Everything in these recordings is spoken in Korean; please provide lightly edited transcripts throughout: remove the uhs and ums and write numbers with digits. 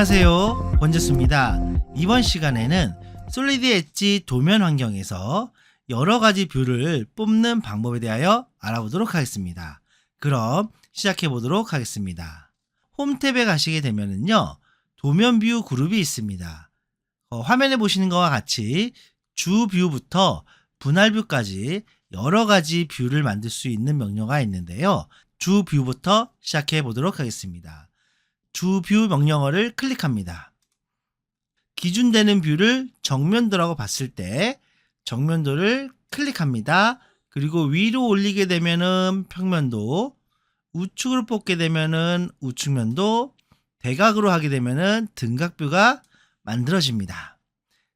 안녕하세요, 권재수입니다. 이번 시간에는 솔리드 엣지 도면 환경에서 여러가지 뷰를 뽑는 방법에 대하여 알아보도록 하겠습니다. 그럼 시작해 보도록 하겠습니다. 홈 탭에 가시게 되면은요, 도면 뷰 그룹이 있습니다. 화면에 보시는 것과 같이 주 뷰부터 분할 뷰까지 여러가지 뷰를 만들 수 있는 명령어가 있는데요. 주 뷰부터 시작해 보도록 하겠습니다. 주 뷰 명령어를 클릭합니다. 기준되는 뷰를 정면도라고 봤을 때 정면도를 클릭합니다. 그리고 위로 올리게 되면은 평면도, 우측으로 뽑게 되면은 우측면도, 대각으로 하게 되면은 등각뷰가 만들어집니다.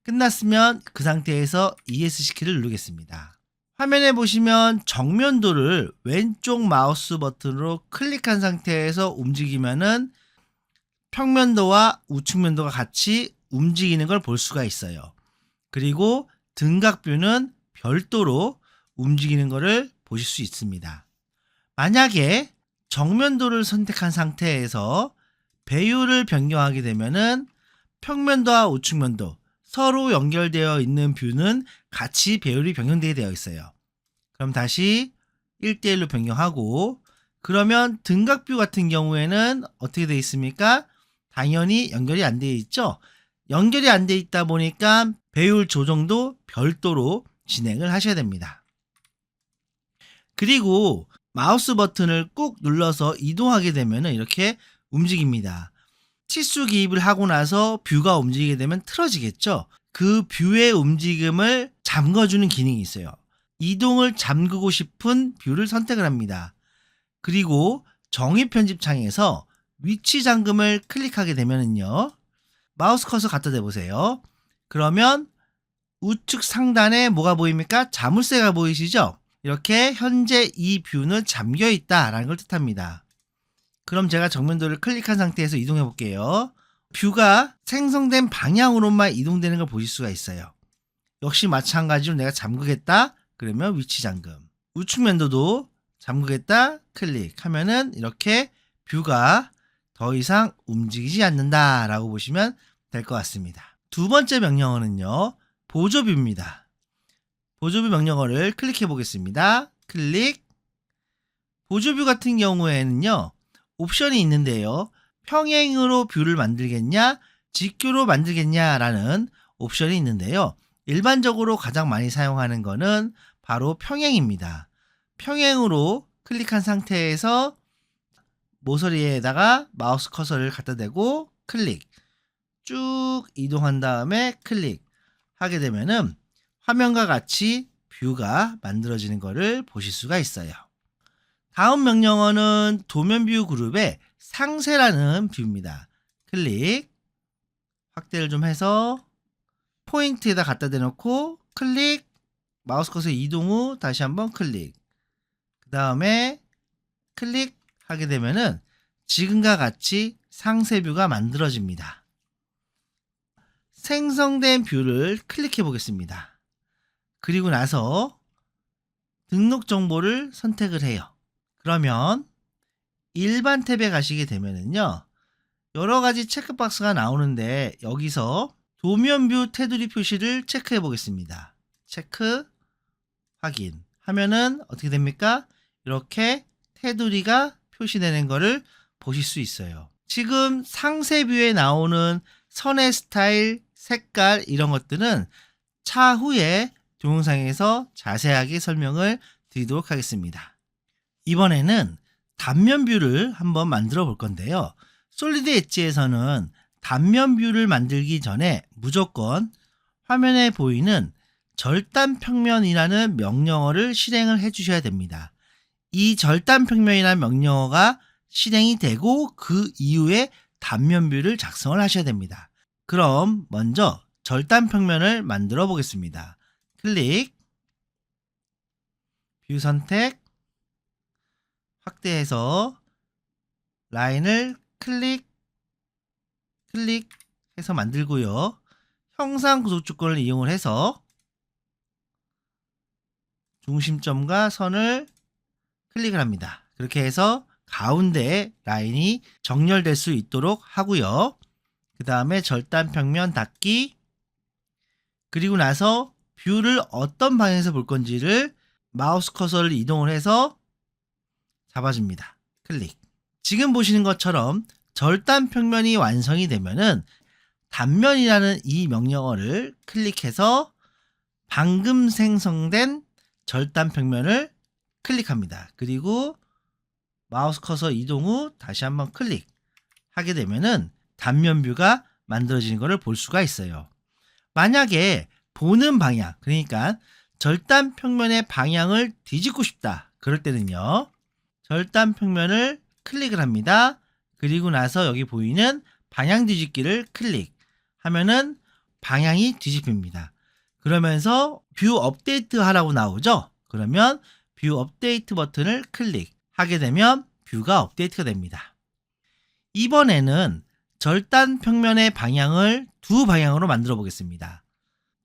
끝났으면 그 상태에서 ESC 키를 누르겠습니다. 화면에 보시면 정면도를 왼쪽 마우스 버튼으로 클릭한 상태에서 움직이면은 평면도와 우측면도가 같이 움직이는 걸 볼 수가 있어요. 그리고 등각뷰는 별도로 움직이는 것을 보실 수 있습니다. 만약에 정면도를 선택한 상태에서 배율을 변경하게 되면은 평면도와 우측면도 서로 연결되어 있는 뷰는 같이 배율이 변경되게 되어 있어요. 그럼 다시 1대1로 변경하고, 그러면 등각뷰 같은 경우에는 어떻게 되어 있습니까? 당연히 연결이 안 되어 있죠. 연결이 안 되어 있다 보니까 배율 조정도 별도로 진행을 하셔야 됩니다. 그리고 마우스 버튼을 꾹 눌러서 이동하게 되면 이렇게 움직입니다. 치수 기입을 하고 나서 뷰가 움직이게 되면 틀어지겠죠. 그 뷰의 움직임을 잠궈주는 기능이 있어요. 이동을 잠그고 싶은 뷰를 선택을 합니다. 그리고 정의 편집 창에서 위치 잠금을 클릭하게 되면은요, 마우스 커서 갖다 대보세요. 그러면 우측 상단에 뭐가 보입니까? 자물쇠가 보이시죠? 이렇게 현재 이 뷰는 잠겨 있다라는 걸 뜻합니다. 그럼 제가 정면도를 클릭한 상태에서 이동해 볼게요. 뷰가 생성된 방향으로만 이동되는 걸 보실 수가 있어요. 역시 마찬가지로 내가 잠그겠다 그러면 위치 잠금, 우측면도도 잠그겠다 클릭하면은 이렇게 뷰가 더 이상 움직이지 않는다 라고 보시면 될 것 같습니다. 두 번째 명령어는요, 보조뷰입니다. 보조뷰 명령어를 클릭해 보겠습니다. 클릭. 보조뷰 같은 경우에는요, 옵션이 있는데요, 평행으로 뷰를 만들겠냐, 직교로 만들겠냐 라는 옵션이 있는데요, 일반적으로 가장 많이 사용하는 거는 바로 평행입니다. 평행으로 클릭한 상태에서 모서리에다가 마우스 커서를 갖다 대고 클릭, 쭉 이동한 다음에 클릭 하게 되면은 화면과 같이 뷰가 만들어지는 것을 보실 수가 있어요. 다음 명령어는 도면 뷰 그룹의 상세라는 뷰입니다. 클릭, 확대를 좀 해서 포인트에다 갖다 대놓고 클릭, 마우스 커서 이동 후 다시 한번 클릭, 그 다음에 클릭 하게 되면은 지금과 같이 상세 뷰가 만들어집니다. 생성된 뷰를 클릭해 보겠습니다. 그리고 나서 등록 정보를 선택을 해요. 그러면 일반 탭에 가시게 되면은요, 여러 가지 체크박스가 나오는데 여기서 도면 뷰 테두리 표시를 체크해 보겠습니다. 체크, 확인 하면은 어떻게 됩니까? 이렇게 테두리가 표시되는 것을 보실 수 있어요. 지금 상세 뷰에 나오는 선의 스타일, 색깔 이런 것들은 차후에 동영상에서 자세하게 설명을 드리도록 하겠습니다. 이번에는 단면 뷰를 한번 만들어 볼 건데요, 솔리드 엣지에서는 단면 뷰를 만들기 전에 무조건 화면에 보이는 절단 평면이라는 명령어를 실행을 해 주셔야 됩니다. 이 절단 평면이라는 명령어가 실행이 되고 그 이후에 단면 뷰를 작성을 하셔야 됩니다. 그럼 먼저 절단 평면을 만들어 보겠습니다. 클릭, 뷰 선택, 확대해서 라인을 클릭, 클릭 해서 만들고요. 형상 구속 조건을 이용을 해서 중심점과 선을 클릭을 합니다. 그렇게 해서 가운데 라인이 정렬될 수 있도록 하고요. 그 다음에 절단 평면 닫기. 그리고 나서 뷰를 어떤 방향에서 볼 건지를 마우스 커서를 이동을 해서 잡아줍니다. 클릭. 지금 보시는 것처럼 절단 평면이 완성이 되면은 단면이라는 이 명령어를 클릭해서 방금 생성된 절단 평면을 클릭합니다. 그리고 마우스 커서 이동 후 다시 한번 클릭하게 되면은 단면 뷰가 만들어지는 것을 볼 수가 있어요. 만약에 보는 방향, 그러니까 절단 평면의 방향을 뒤집고 싶다. 그럴 때는요. 절단 평면을 클릭을 합니다. 그리고 나서 여기 보이는 방향 뒤집기를 클릭하면은 방향이 뒤집힙니다. 그러면서 뷰 업데이트 하라고 나오죠. 그러면 뷰 업데이트 버튼을 클릭하게 되면 뷰가 업데이트가 됩니다. 이번에는 절단 평면의 방향을 두 방향으로 만들어 보겠습니다.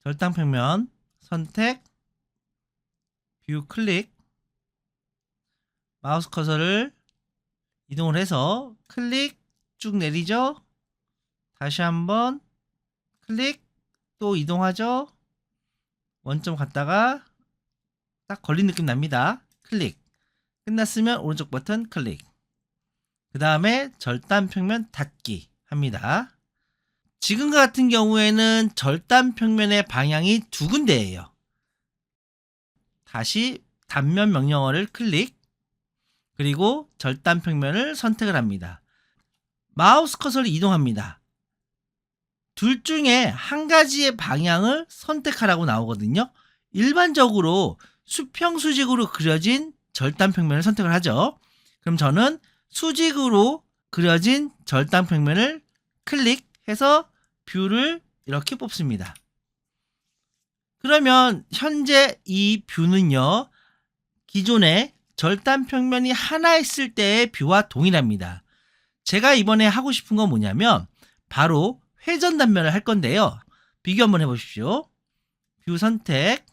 절단 평면 선택, 뷰 클릭, 마우스 커서를 이동을 해서 클릭 쭉 내리죠. 다시 한번 클릭, 또 이동하죠. 원점 갔다가 딱 걸린 느낌 납니다. 클릭. 끝났으면 오른쪽 버튼 클릭. 그 다음에 절단 평면 닫기 합니다. 지금과 같은 경우에는 절단 평면의 방향이 두 군데예요. 다시 단면 명령어를 클릭, 그리고 절단 평면을 선택을 합니다. 마우스 커서를 이동합니다. 둘 중에 한 가지의 방향을 선택하라고 나오거든요. 일반적으로 수평 수직으로 그려진 절단 평면을 선택을 하죠. 그럼 저는 수직으로 그려진 절단 평면을 클릭해서 뷰를 이렇게 뽑습니다. 그러면 현재 이 뷰는요, 기존에 절단 평면이 하나 있을 때의 뷰와 동일합니다. 제가 이번에 하고 싶은 건 뭐냐면 바로 회전 단면을 할 건데요. 비교 한번 해보십시오. 뷰 선택,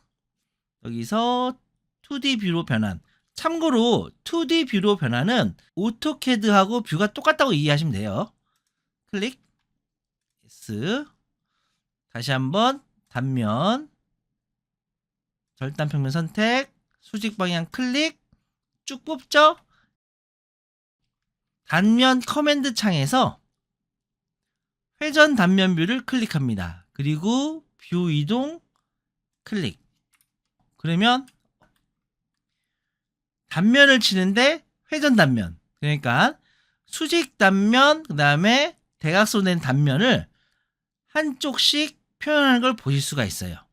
여기서 2D 뷰로 변환. 참고로 2D 뷰로 변환은 오토캐드하고 뷰가 똑같다고 이해하시면 돼요. 클릭, yes. 다시 한번 단면, 절단 평면 선택, 수직 방향 클릭, 쭉 뽑죠. 단면 커맨드 창에서 회전 단면 뷰를 클릭합니다. 그리고 뷰 이동 클릭. 그러면 단면을 치는데 회전 단면, 그러니까 수직 단면, 그 다음에 대각선 된 단면을 한쪽씩 표현하는 걸 보실 수가 있어요.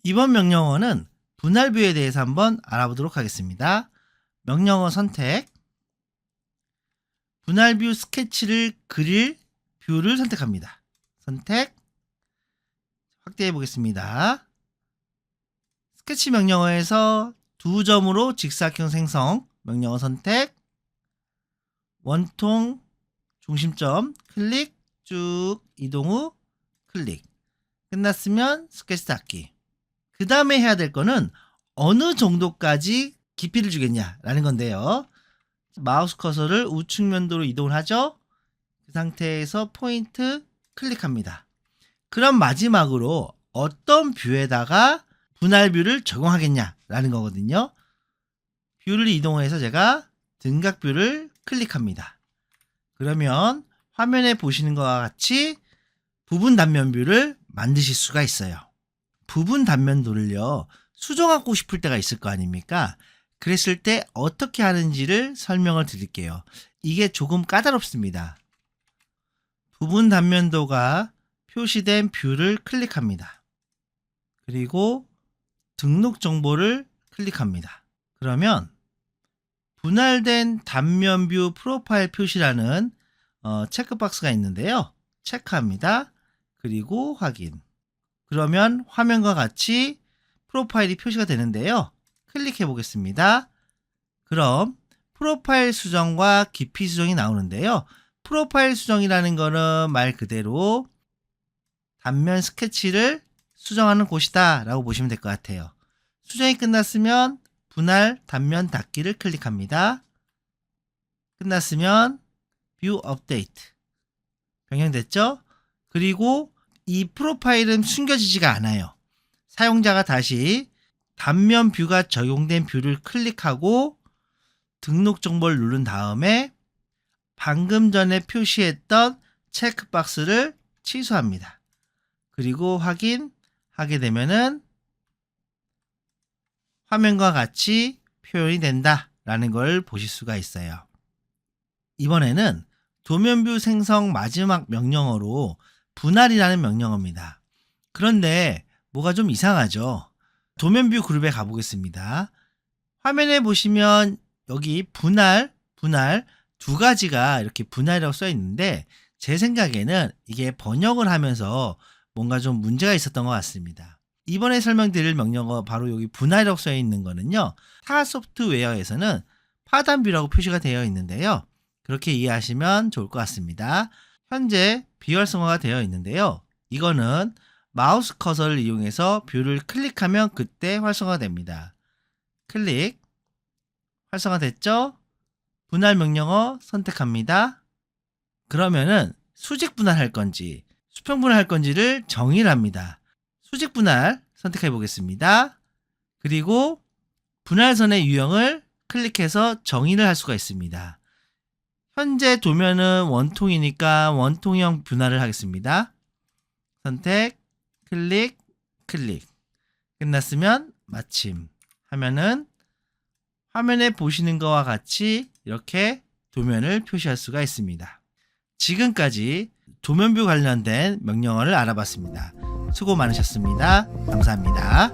이번 명령어는 분할 뷰에 대해서 한번 알아보도록 하겠습니다. 명령어 선택, 분할 뷰 스케치를 그릴 뷰를 선택합니다. 선택, 확대해 보겠습니다. 스케치 명령어에서 두 점으로 직사각형 생성 명령어 선택, 원통 중심점 클릭, 쭉 이동 후 클릭. 끝났으면 스케치 닫기. 그 다음에 해야 될 거는 어느 정도까지 깊이를 주겠냐라는 건데요. 마우스 커서를 우측 면도로 이동을 하죠. 그 상태에서 포인트 클릭합니다. 그럼 마지막으로 어떤 뷰에다가 분할 뷰를 적용하겠냐라는 거거든요. 뷰를 이동해서 제가 등각 뷰를 클릭합니다. 그러면 화면에 보시는 것과 같이 부분 단면 뷰를 만드실 수가 있어요. 부분 단면도를요, 수정하고 싶을 때가 있을 거 아닙니까? 그랬을 때 어떻게 하는지를 설명을 드릴게요. 이게 조금 까다롭습니다. 부분 단면도가 표시된 뷰를 클릭합니다. 그리고 등록 정보를 클릭합니다. 그러면 분할된 단면 뷰 프로파일 표시라는 체크박스가 있는데요. 체크합니다. 그리고 확인. 그러면 화면과 같이 프로파일이 표시가 되는데요. 클릭해 보겠습니다. 그럼 프로파일 수정과 깊이 수정이 나오는데요. 프로파일 수정이라는 거는 말 그대로 단면 스케치를 수정하는 곳이다 라고 보시면 될 것 같아요. 수정이 끝났으면 분할 단면 닫기를 클릭합니다. 끝났으면 뷰 업데이트. 변경됐죠? 그리고 이 프로파일은 숨겨지지가 않아요. 사용자가 다시 단면 뷰가 적용된 뷰를 클릭하고 등록 정보를 누른 다음에 방금 전에 표시했던 체크박스를 취소합니다. 그리고 확인하게 되면은 화면과 같이 표현이 된다라는 걸 보실 수가 있어요. 이번에는 도면뷰 생성 마지막 명령어로 분할이라는 명령어입니다. 그런데 뭐가 좀 이상하죠? 도면뷰 그룹에 가보겠습니다. 화면에 보시면 여기 분할 두 가지가 이렇게 분할이라고 써 있는데 제 생각에는 이게 번역을 하면서 뭔가 좀 문제가 있었던 것 같습니다. 이번에 설명드릴 명령어 바로 여기 분할이라고 써 있는 거는요. 타 소프트웨어에서는 파단뷰라고 표시가 되어 있는데요. 그렇게 이해하시면 좋을 것 같습니다. 현재 비활성화가 되어 있는데요. 이거는 마우스 커서를 이용해서 뷰를 클릭하면 그때 활성화가 됩니다. 클릭, 활성화됐죠? 분할 명령어 선택합니다. 그러면은 수직 분할할 건지 수평 분할할 건지를 정의를 합니다. 수직 분할 선택해 보겠습니다. 그리고 분할선의 유형을 클릭해서 정의를 할 수가 있습니다. 현재 도면은 원통이니까 원통형 분할을 하겠습니다. 선택, 클릭, 클릭. 끝났으면 마침 하면은 화면에 보시는 것과 같이 이렇게 도면을 표시할 수가 있습니다. 지금까지 도면뷰 관련된 명령어를 알아봤습니다. 수고 많으셨습니다. 감사합니다.